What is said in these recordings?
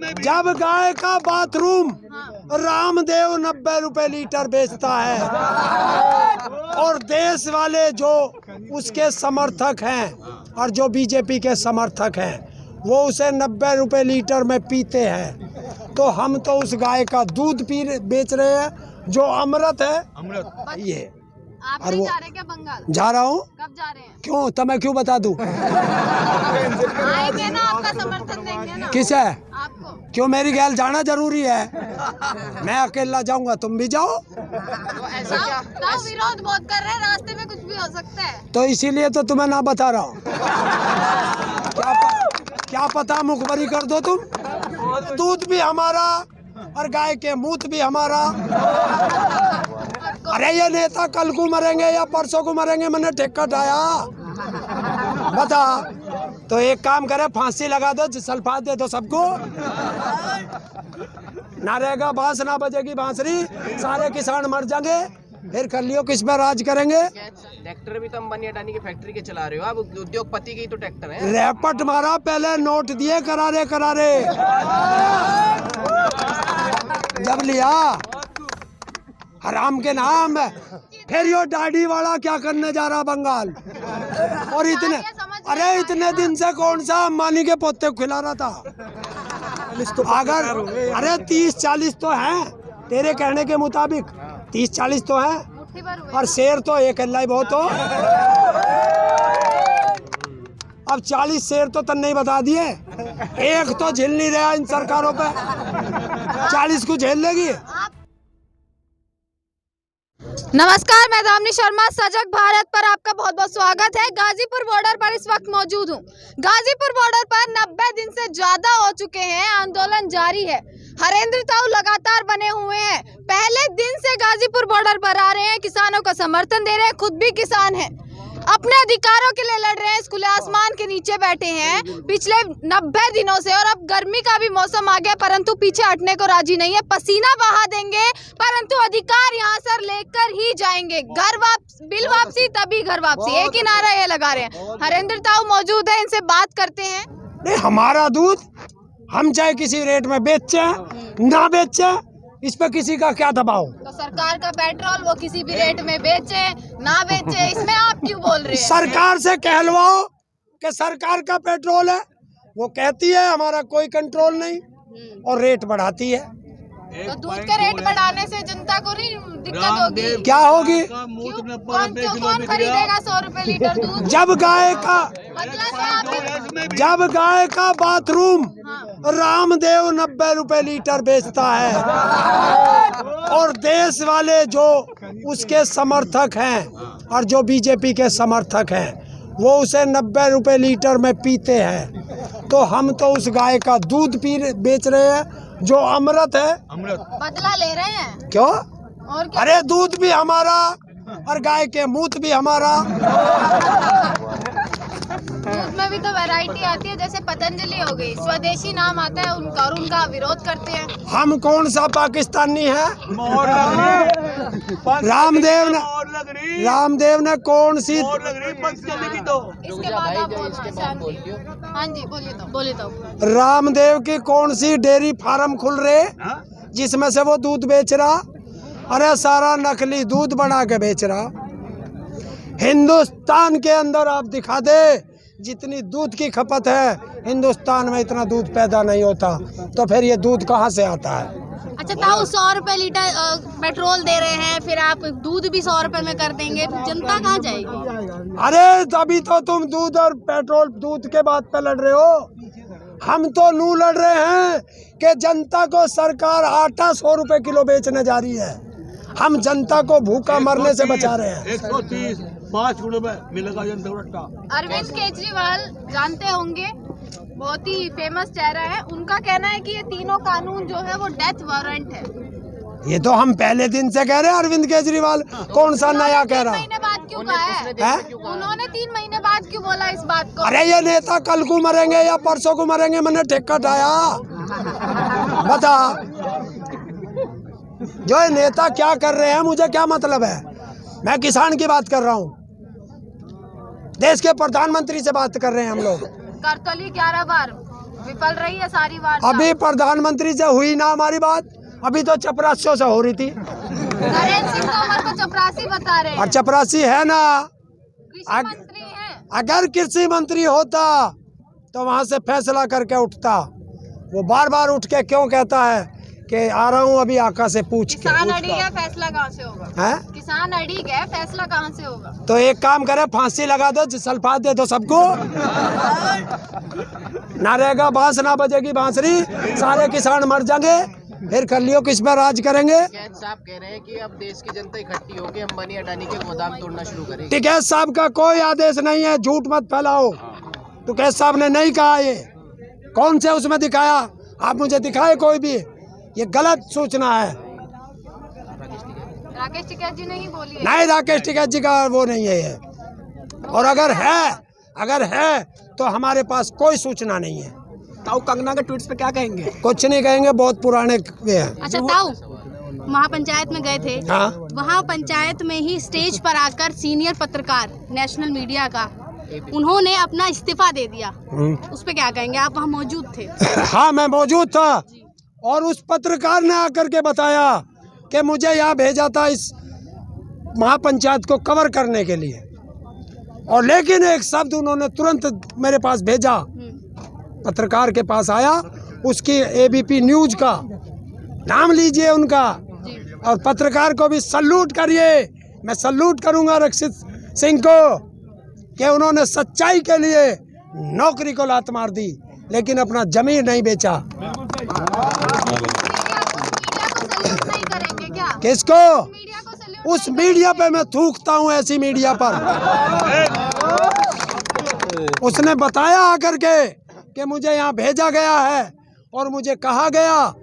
जब गाय का बाथरूम रामदेव 90 रुपए लीटर बेचता है और देश वाले जो उसके समर्थक हैं और जो बीजेपी के समर्थक हैं वो उसे 90 रुपए लीटर में पीते हैं, तो हम तो उस गाय का दूध बेच रहे हैं जो अमृत है। अमृत ये आप और वो जा रहे हैं क्या बंगाल? जा रहा हूँ। कब जा रहे हैं? क्यों तो मैं क्यों बता दूं? आएंगे ना, आपका समर्थन देंगे ना। किस है? आपको क्यों मेरी गैल जाना जरूरी है? मैं अकेला जाऊंगा, तुम भी जाओ। तो विरोध बहुत कर रहे हैं, रास्ते में कुछ भी हो सकता है। तो इसीलिए तो तुम्हें ना बता रहा हूँ। क्या पता मुखबरी कर दो तुम। दूध भी हमारा और गाय के मूत भी हमारा। अरे ये नेता कल को मरेंगे या परसों को मरेंगे, मैंने टिकट आया बता। तो एक काम करे, फांसी लगा दो, सल्फात दे दो सबको, ना रहेगा बांस, ना बजेगी बांसुरी, सारे किसान मर जाएंगे। फिर कर लियो किस पर राज करेंगे। ट्रैक्टर भी तो अंबानी अडानी की फैक्ट्री के चला रहे हो आप, उद्योगपति की तो ट्रैक्टर है। रैपट मारा, पहले नोट दिए करारे करारे, जब लिया हराम के नाम, फिर यो दाढ़ी वाला क्या करने जा रहा बंगाल। और इतने दिन से कौन सा अंबानी के पोते खिला रहा था। अगर अरे 30-40 तो हैं तेरे कहने के मुताबिक, 30-40 तो हैं, और शेर तो एक अल्लाह ही बहुत हो। अब 40 शेर तो तन नहीं बता दिए, एक तो झेल नहीं रहा इन सरकारों पे, 40 को झेल लेगी। नमस्कार, मैं दामिनी शर्मा, सजग भारत पर आपका बहुत बहुत स्वागत है। गाजीपुर बॉर्डर पर इस वक्त मौजूद हूँ। गाजीपुर बॉर्डर पर 90 दिन से ज्यादा हो चुके हैं, आंदोलन जारी है। हरेंद्र ताऊ लगातार बने हुए हैं, पहले दिन से गाजीपुर बॉर्डर पर आ रहे हैं, किसानों का समर्थन दे रहे हैं, खुद भी किसान हैं, अपने अधिकारों के लिए लड़ रहे हैं, खुले आसमान के नीचे बैठे हैं पिछले 90 दिनों से। और अब गर्मी का भी मौसम आ गया, परंतु पीछे हटने को राजी नहीं है। पसीना बहा देंगे परंतु अधिकार यहाँ से लेकर ही जाएंगे। घर वापसी, बिल वापसी तभी घर वापसी, एक ही नारा ये लगा रहे हैं। हरेंद्र ताऊ मौजूद है, इनसे बात करते हैं। नहीं, हमारा दूध हम चाहे किसी रेट में बेचे ना बेचे, इस पे किसी का क्या दबाव। तो सरकार का पेट्रोल वो किसी भी रेट में बेचे ना बेचे, इसमें आप क्यों बोल रहे हैं? सरकार से कहलवाओ कि सरकार का पेट्रोल है, वो कहती है हमारा कोई कंट्रोल नहीं और रेट बढ़ाती है। तो दूध के रेट बढ़ाने से जनता को नहीं दिक्कत होगी? क्या होगी? कौन खरीदेगा 100 रुपए लीटर दूध? जब गाय का बाथरूम रामदेव 90 रुपए लीटर बेचता है और देश वाले जो उसके समर्थक हैं और जो बीजेपी के समर्थक हैं वो उसे 90 रुपए लीटर में पीते हैं, तो हम तो उस गाय का दूध बेच रहे हैं जो अमृत है। अमृत बदला ले रहे हैं क्यों? और क्या? अरे दूध भी हमारा और गाय के मूत भी हमारा। दूध में भी तो वैरायटी आती है, जैसे पतंजलि हो गई, स्वदेशी नाम आता है उनका, और उनका विरोध करते हैं। हम कौन सा पाकिस्तानी है? रामदेव ने कौन सी? इसके बाद आप बोलिए। हाँ जी, बोलिए तो। रामदेव की कौन सी डेयरी फार्म खुल रहे जिसमें से वो दूध बेच रहा? अरे सारा नकली दूध बना के बेच रहा। हिंदुस्तान के अंदर आप दिखा दे, जितनी दूध की खपत है हिंदुस्तान में इतना दूध पैदा नहीं होता, तो फिर ये दूध कहाँ से आता है? अच्छा ताऊ, 100 रुपए लीटर पेट्रोल दे रहे हैं, फिर आप दूध भी 100 रुपए में कर देंगे, जनता कहाँ जाएगी? अरे तभी तो तुम दूध और पेट्रोल, दूध के बात पे लड़ रहे हो। हम तो नू लड़ रहे हैं कि जनता को सरकार आटा 100 रुपए किलो बेचने जा रही है। हम जनता को भूखा मरने से बचा रहे हैं। 130 5 रुपए मिलेगा जनता। अरविंद केजरीवाल जानते होंगे, बहुत ही फेमस चेहरा है, उनका कहना है कि ये तीनों कानून जो है वो डेथ वारंट है। ये तो हम पहले दिन से कह रहे हैं। अरविंद केजरीवाल कौन सा नया कह रहा? 3 महीने बाद क्यों कहा है? उन्होंने 3 महीने बाद क्यों बोला इस बात को? अरे ये नेता कल को मरेंगे या परसों को मरेंगे, मैंने टिकट आया बता। जो ये नेता क्या कर रहे हैं मुझे क्या मतलब है? मैं किसान की बात कर रहा हूँ, देश के प्रधानमंत्री से बात कर रहे हैं हम लोग। करतली 11 बार विफल रही है सारी वार्ता। अभी प्रधानमंत्री से हुई ना हमारी बात, अभी तो चपरासियों से हो रही थी। नरेंद्र सिंह तोमर को चपरासी बता रहे हैं। और चपरासी है ना, कृषि मंत्री हैं। अगर कृषि मंत्री होता तो वहां से फैसला करके उठता। वो बार बार उठ के क्यों कहता है कि आ रहा हूँ अभी आका से पूछ के। किसान अड़ी है, फैसला कहाँ से होगा? है किसान अड़ी है, फैसला कहाँ से होगा? तो एक काम करे, फांसी लगा दो, सल्फात दे दो सबको, ना रहेगा बांस, ना बजेगी बांसुरी, सारे किसान मर जाएंगे, फिर कर लियो किस पर राज करेंगे। टिकैत साहब कह रहे हैं कि अब देश की जनता इकट्ठी होकर अंबानी अडानी के गोदाम तोड़ना शुरू करेगी। टिकैत साहब का कोई आदेश नहीं है, झूठ मत फैलाओ। टिकैत साहब ने नहीं कहा, ये कौन से उसमें दिखाया? आप मुझे दिखाए कोई भी, ये गलत सूचना है। राकेश टिकैत जी नहीं बोली है। नहीं, राकेश टिकैत जी का वो नहीं है ये। और अगर है तो हमारे पास कोई सूचना नहीं है। ताऊ कंगना के ट्वीट्स पे क्या कहेंगे? कुछ नहीं कहेंगे, बहुत पुराने वे हैं। अच्छा ताऊ, महापंचायत में गए थे, हाँ, वहाँ पंचायत में ही स्टेज पर आकर सीनियर पत्रकार नेशनल मीडिया का, उन्होंने अपना इस्तीफा दे दिया। उस पे क्या कहेंगे? आप वहाँ मौजूद थे। हाँ, मैं मौजूद था और उस पत्रकार ने आकर के बताया कि मुझे यहाँ भेजा था इस महापंचायत को कवर करने के लिए, और लेकिन एक शब्द उन्होंने तुरंत मेरे पास भेजा, पत्रकार के पास आया, उसकी एबीपी न्यूज का नाम लीजिए उनका, और पत्रकार को भी सल्यूट करिए। मैं सल्यूट करूंगा रक्षित सिंह को कि उन्होंने सच्चाई के लिए नौकरी को लात मार दी, लेकिन अपना जमीन नहीं बेचा। नहीं करेंगे क्या? किसको? मीडिया को सैल्यूट उस मीडिया पे मैं थूकता हूँ, ऐसी मीडिया पर। उसने बताया आकर के कि मुझे यहाँ भेजा गया है और मुझे कहा गया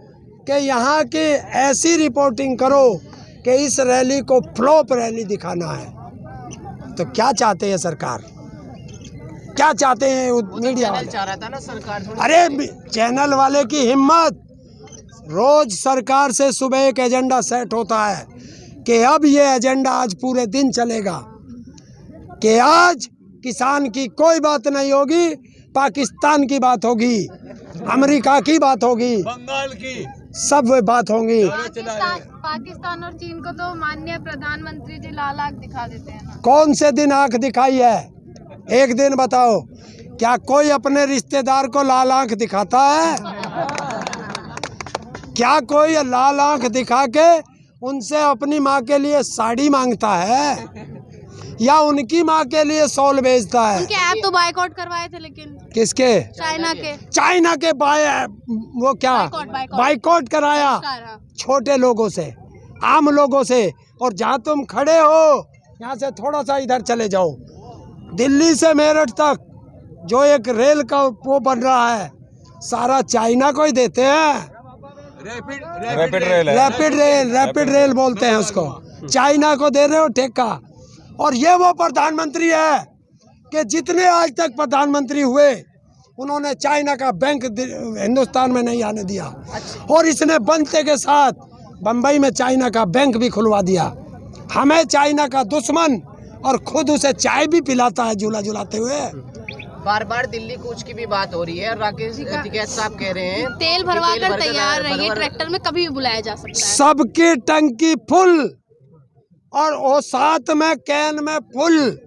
कि यहाँ की ऐसी रिपोर्टिंग करो कि इस रैली को फ्लॉप रैली दिखाना है। तो क्या चाहते हैं सरकार, क्या चाहते हैं मीडिया वाले? चाह रहा था ना सरकार थोड़ी। अरे चैनल वाले की हिम्मत, रोज सरकार से सुबह एक एजेंडा सेट होता है कि अब ये एजेंडा आज पूरे दिन चलेगा, कि आज किसान की कोई बात नहीं होगी, पाकिस्तान की बात होगी, अमेरिका की बात होगी, बंगाल की सब बात होंगी। पाकिस्तान और चीन को तो माननीय प्रधानमंत्री जी लाल आंख दिखा देते हैं ना। कौन से दिन आंख दिखाई है? एक दिन बताओ, क्या कोई अपने रिश्तेदार को लाल आंख दिखाता है? क्या कोई लाल आंख दिखा के उनसे अपनी माँ के लिए साड़ी मांगता है या उनकी माँ के लिए शॉल बेचता है? उनके ऐप तो बायकॉट करवाए थे, लेकिन किसके? चाइना के वो क्या बाइकॉट कराया? छोटे लोगों से, आम लोगों से। और जहाँ तुम खड़े हो, यहाँ से थोड़ा सा इधर चले जाओ, दिल्ली से मेरठ तक जो एक रेल का वो बन रहा है, सारा चाइना को ही देते हैं। रैपिड रेल बोलते हैं उसको, चाइना को दे रहे हो ठेका। और ये वो प्रधानमंत्री है कि जितने आज तक प्रधानमंत्री हुए, उन्होंने चाइना का बैंक हिंदुस्तान में नहीं आने दिया, और इसने बनते के साथ बम्बई में चाइना का बैंक भी खुलवा दिया। हमें चाइना का दुश्मन, और खुद उसे चाय भी पिलाता है झूला झुलाते हुए। बार बार दिल्ली कूच की भी बात हो रही है। राकेश टिकैत साहब कह रहे हैं तेल भरवा कर तैयार रहिए, ट्रैक्टर में कभी भी बुलाया जा सकता है। सबकी टंकी फुल और वो साथ में कैन में फुल।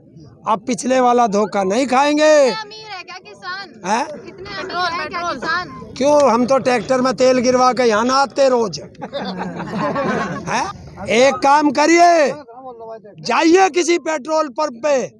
अब पिछले वाला धोखा नहीं खाएंगे। अमीर है क्या किसान? है? कितने अमीर है क्या किसान? क्यों, हम तो ट्रैक्टर में तेल गिरवा के यहाँ ना आते रोज। है? एक काम करिए, जाइए किसी पेट्रोल पंप पे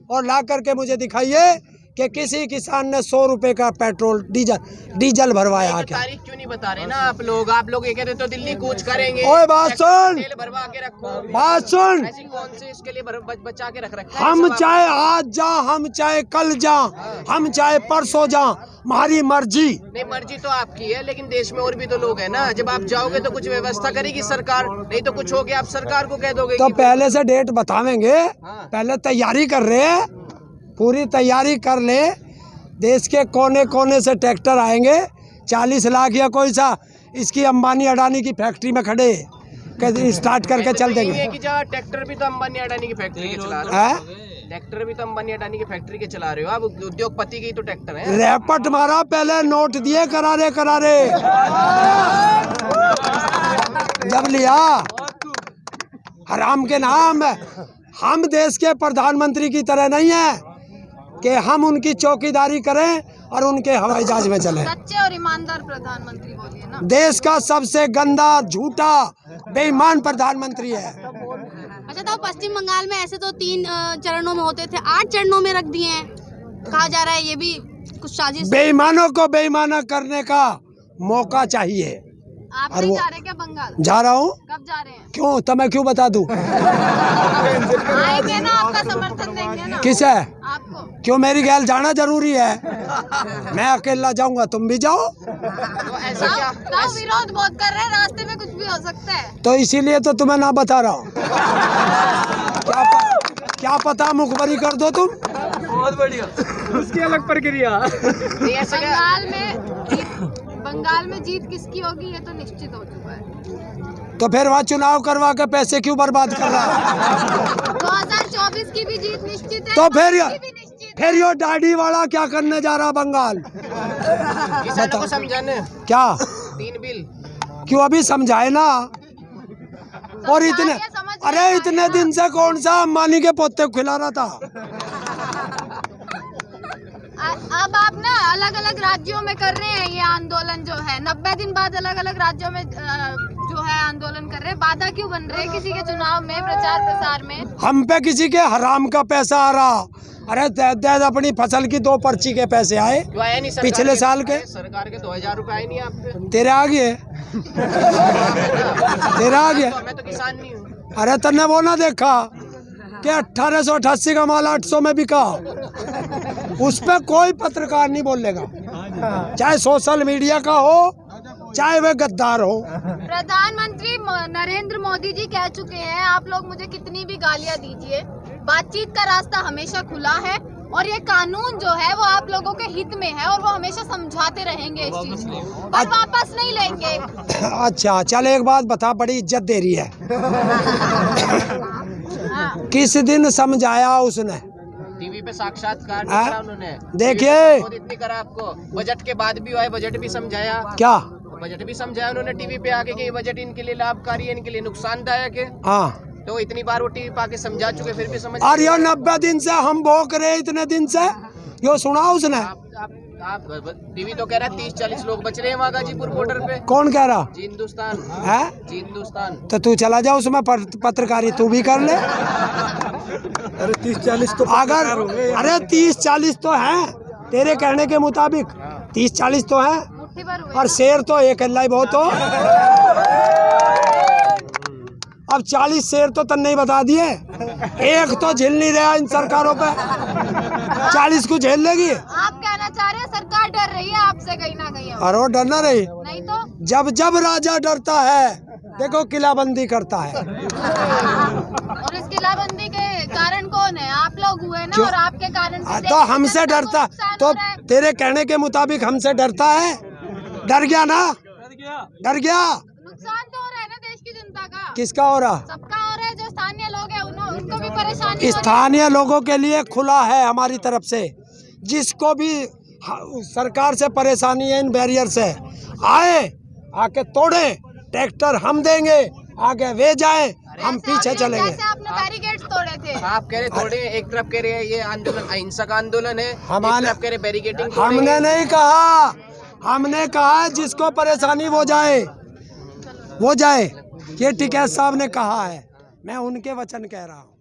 और ला करके मुझे दिखाइए कि किसी किसान ने 100 रुपए का पेट्रोल डीजल भरवाया क्या? तारीख क्यों नहीं बता रहे ना आप लोग ये कहते तो दिल्ली कूच करेंगे। ओए बात सुन, तेल भरवा के रखो। बात सुन, ऐसी कौन सी इसके लिए बचा के रखा है? हम चाहे आज जा, हम चाहे कल जा, हम चाहे परसों जा, हमारी मर्जी। नहीं, मर्जी तो आपकी है, लेकिन देश में और भी तो लोग हैं ना। जब आप जाओगे तो कुछ व्यवस्था करेगी सरकार, नहीं तो कुछ हो गया आप सरकार को कह दोगे। तो पहले से डेट बतावेंगे, पहले तैयारी कर रहे हैं, पूरी तैयारी कर ले। देश के कोने कोने से ट्रैक्टर आएंगे, 40 लाख या कोई सा इसकी अंबानी अडानी की फैक्ट्री में खड़े स्टार्ट करके चल देंगे। ट्रैक्टर भी तो अंबानी अडानी की फैक्ट्री के चला रहे हैं। ट्रैक्टर भी तो अंबानी अडानी की फैक्ट्री के चला रहे हो आप, उद्योगपति की तो ट्रैक्टर है। रैपट मारा, पहले नोट दिए करारे करारे, जब लिया हराम के नाम। हम देश के प्रधानमंत्री की तरह नहीं है कि हम उनकी चौकीदारी करें और उनके हवाई जहाज में चलें। सच्चे और ईमानदार प्रधानमंत्री बोलिए ना। देश का सबसे गंदा, झूठा, बेईमान प्रधानमंत्री है। अच्छा, तो पश्चिम बंगाल में ऐसे तो 3 चरणों में होते थे, 8 चरणों में रख दिए हैं। कहा जा रहा है ये भी कुछ साजिश। बेईमानों को बेईमाना करने का मौका चाहिए। आप और नहीं वो जा रहे क्या बंगाल? जा रहा हूँ। कब जा रहे हैं? क्यों, तो मैं क्यों बता दूं? आएंगे ना, आपका समर्थन देंगे ना। किस है? आपको। क्यों, मेरी गैल जाना जरूरी है? मैं अकेला जाऊंगा, तुम भी जाओ। तो ऐसा क्या, तो विरोध बहुत कर रहे हैं, रास्ते में कुछ भी हो सकता है। तो इसीलिए तो तुम्हें ना बता रहा हूँ। क्या पता मुखबरी कर दो तुम। बहुत बढ़िया, उसकी अलग प्रक्रिया। नहीं ऐसा क्या? बंगाल में जीत किसकी होगी ये तो निश्चित हो चुका है। तो फिर वहाँ चुनाव करवा के पैसे क्यों बर्बाद कर रहा है? 2024 की भी जीत निश्चित है। तो फिर की भी निश्चित है। यो दाढ़ी वाला क्या करने जा रहा बंगाल? किसानों को समझाने क्या 3 बिल क्यों, अभी समझाए ना। और इतने, समझ अरे इतने दिन से कौन सा अंबानी के पोते को खिला रहा था? अब आप ना अलग अलग राज्यों में कर रहे हैं ये आंदोलन जो है, 90 दिन बाद अलग अलग राज्यों में जो है आंदोलन कर रहे हैं। बाधा क्यों बन रहे हैं किसी के चुनाव में, प्रचार प्रसार में? हम पे किसी के हराम का पैसा आ रहा। अरे दे अपनी फसल की 2 पर्ची के पैसे आए क्यों आया नहीं? पिछले साल के सरकार के 2000 रुपए आए नहीं आप पे? तेरे आ गए। तेरा आ गया। मैं तो किसान नहीं हूँ। अरे तन्ने वो ना देखा कि 1888 का माल 800 में बिका? उस पे कोई पत्रकार नहीं बोलेगा, चाहे सोशल मीडिया का हो, चाहे वह गद्दार हो। प्रधानमंत्री नरेंद्र मोदी जी कह चुके हैं, आप लोग मुझे कितनी भी गालियां दीजिए, बातचीत का रास्ता हमेशा खुला है और ये कानून जो है वो आप लोगों के हित में है और वो हमेशा समझाते रहेंगे इस चीज को, पर वापस नहीं लेंगे। अच्छा चल, एक बात बता, बड़ी इज्जत दे रही है। किस दिन समझाया उसने? टीवी पे साक्षात्कार नहीं करा उन्होंने। देखिए, इतनी करा आपको, बजट के बाद भी हुआ है, बजट भी समझाया। क्या बजट भी समझाया उन्होंने टीवी पे आके कि ये बजट इनके लिए लाभकारी है, इनके लिए नुकसानदायक है। हाँ, तो इतनी बार वो टीवी पे आके समझा चुके, फिर भी समझ। और यो 90 दिन से हम भोग रहे, इतने दिन से यो सुना उसने? आप टीवी तो कह रहा है 30-40 लोग बच रहे हैं वहाँ गाजीपुर बॉर्डर पे। कौन कह रहा जी हिंदुस्तान है? जी हिंदुस्तान। तो तू चला जा उसमें, पत्रकारी तू भी कर ले। अरे 30-40 तो अगर, अरे 30-40 तो हैं तेरे कहने के मुताबिक, 30-40 तो हैं, मुट्ठी भर हुए। और शेर तो एक अल्लाह ही बहुत हो। अब 40 शेर तो तन नहीं बता दिए, एक तो झेल नहीं रहा इन सरकारों पे, 40 को झेल लेगी। आप कहना चाह रहे हैं सरकार डर रही है आपसे कहीं ना कहीं? अरे वो डरना रही, नहीं तो जब जब राजा डरता है देखो किलाबंदी करता है। और इस किलाबंदी के कारण कौन है? आप लोग हुए ना, और आपके कारण से तो हमसे डरता, तो तेरे कहने के मुताबिक हमसे डरता है? डर गया ना? डर गया? नुकसान तो हो रहा है ना देश की जनता का। किसका हो रहा? सबका हो रहा है, जो स्थानीय लोग हैं उनको भी परेशानी हो रही है। स्थानीय लोगों के लिए खुला है हमारी तरफ से, जिसको भी सरकार से परेशानी है इन बैरियर से, आए आके तोड़े, ट्रैक्टर हम देंगे, आगे वे जाएं, हम पीछे चलेंगे। जैसे आपने बैरिकेड्स तोड़े थे। आप कह रहे थोड़े, एक तरफ कह रहे हैं ये आंदोलन अहिंसक आंदोलन है, हमारे, एक तरफ कह रहे बैरिकेडिंग। हमने नहीं कहा, हमने कहा जिसको परेशानी वो जाए, वो जाए। ये टिकैत साहब ने कहा है, मैं उनके वचन कह रहा हूँ।